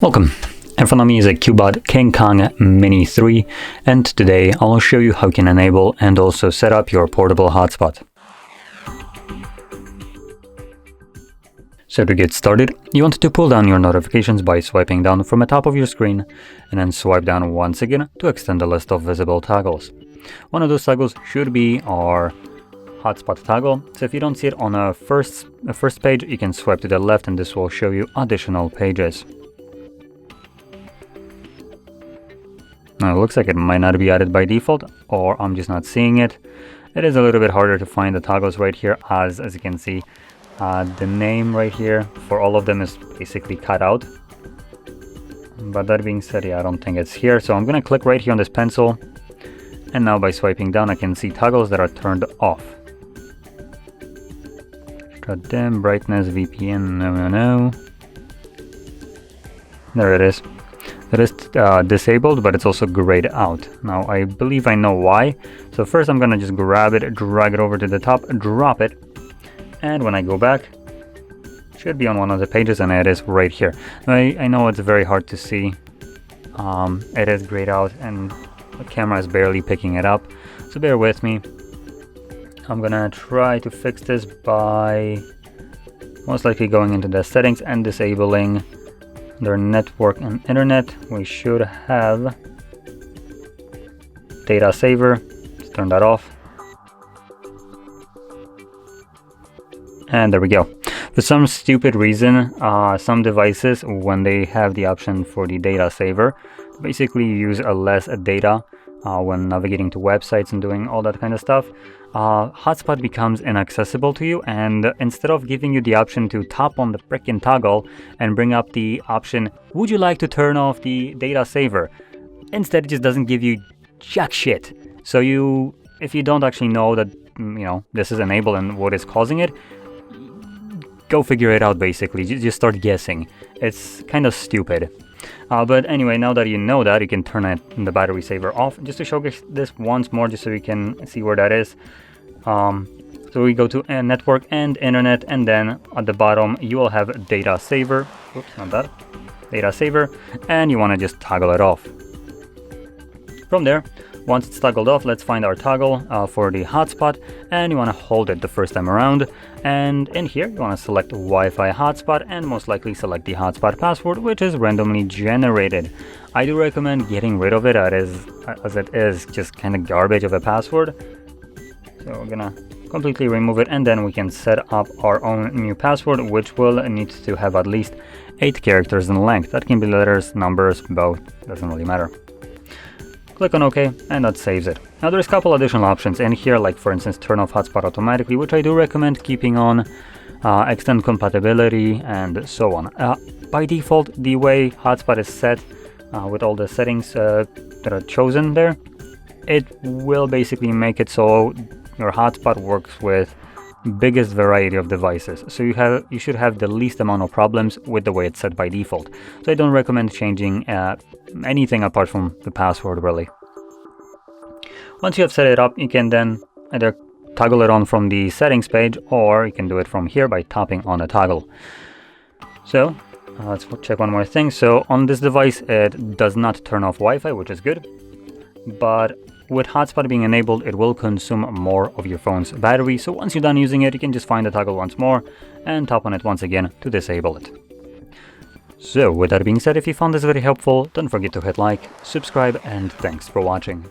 Welcome, in front of me is a CUBOT King Kong Mini 3, and today I'll show you how you can enable and also set up your portable hotspot. So to get started, you want to pull down your notifications by swiping down from the top of your screen, and then swipe down once again to extend the list of visible toggles. One of those toggles should be our hotspot toggle, so if you don't see it on a first page, you can swipe to the left and this will show you additional pages. Now it looks like it might not be added by default, or I'm just not seeing it. It is a little bit harder to find the toggles right here, as you can see. The name right here for all of them is basically cut out. But that being said, yeah, I don't think it's here. So I'm going to click right here on this pencil. And now by swiping down, I can see toggles that are turned off. Extra dim, brightness, VPN, no. There it is. It is disabled, but it's also grayed out. Now, I believe I know why. So first I'm going to just grab it, drag it over to the top, drop it. And when I go back, it should be on one of the pages, and it is right here. I know it's very hard to see. It is grayed out, and the camera is barely picking it up. So bear with me. I'm going to try to fix this by most likely going into the settings and disabling their network and internet. We should have data saver. Let's turn that off. And there we go. For some stupid reason, some devices, when they have the option for the data saver, basically use less data when navigating to websites and doing all that kind of stuff. Hotspot becomes inaccessible to you, and instead of giving you the option to tap on the frickin' toggle and bring up the option, would you like to turn off the data saver? Instead, it just doesn't give you jack shit. So if you don't actually know that, this is enabled and what is causing it, go figure it out basically. Just start guessing. It's kind of stupid. But anyway, now that you know that, you can turn the battery saver off. Just to showcase this once more, just so you can see where that is. So we go to network and internet, and then at the bottom you will have data saver. Oops, not that. Data saver, and you want to just toggle it off. From there, once it's toggled off, let's find our toggle for the hotspot, and you want to hold it the first time around. And in here, you want to select Wi-Fi hotspot and most likely select the hotspot password, which is randomly generated. I do recommend getting rid of it as it is just kind of garbage of a password. So we're gonna completely remove it, and then we can set up our own new password, which will need to have at least 8 characters in length. That can be letters, numbers, both, doesn't really matter. Click on OK, and that saves it. Now there's a couple additional options in here, like for instance turn off hotspot automatically, which I do recommend keeping on, extend compatibility, and so on. By default, the way hotspot is set with all the settings that are chosen there, it will basically make it so your hotspot works with biggest variety of devices, so you should have the least amount of problems with the way it's set by default. So I don't recommend changing anything apart from the password, really. Once you have set it up, you can then either toggle it on from the settings page, or you can do it from here by tapping on the toggle. So let's check one more thing. So on this device, it does not turn off Wi-Fi, which is good, but with hotspot being enabled, it will consume more of your phone's battery. So once you're done using it, you can just find the toggle once more and tap on it once again to disable it. So with that being said, if you found this very helpful, don't forget to hit like, subscribe, and thanks for watching.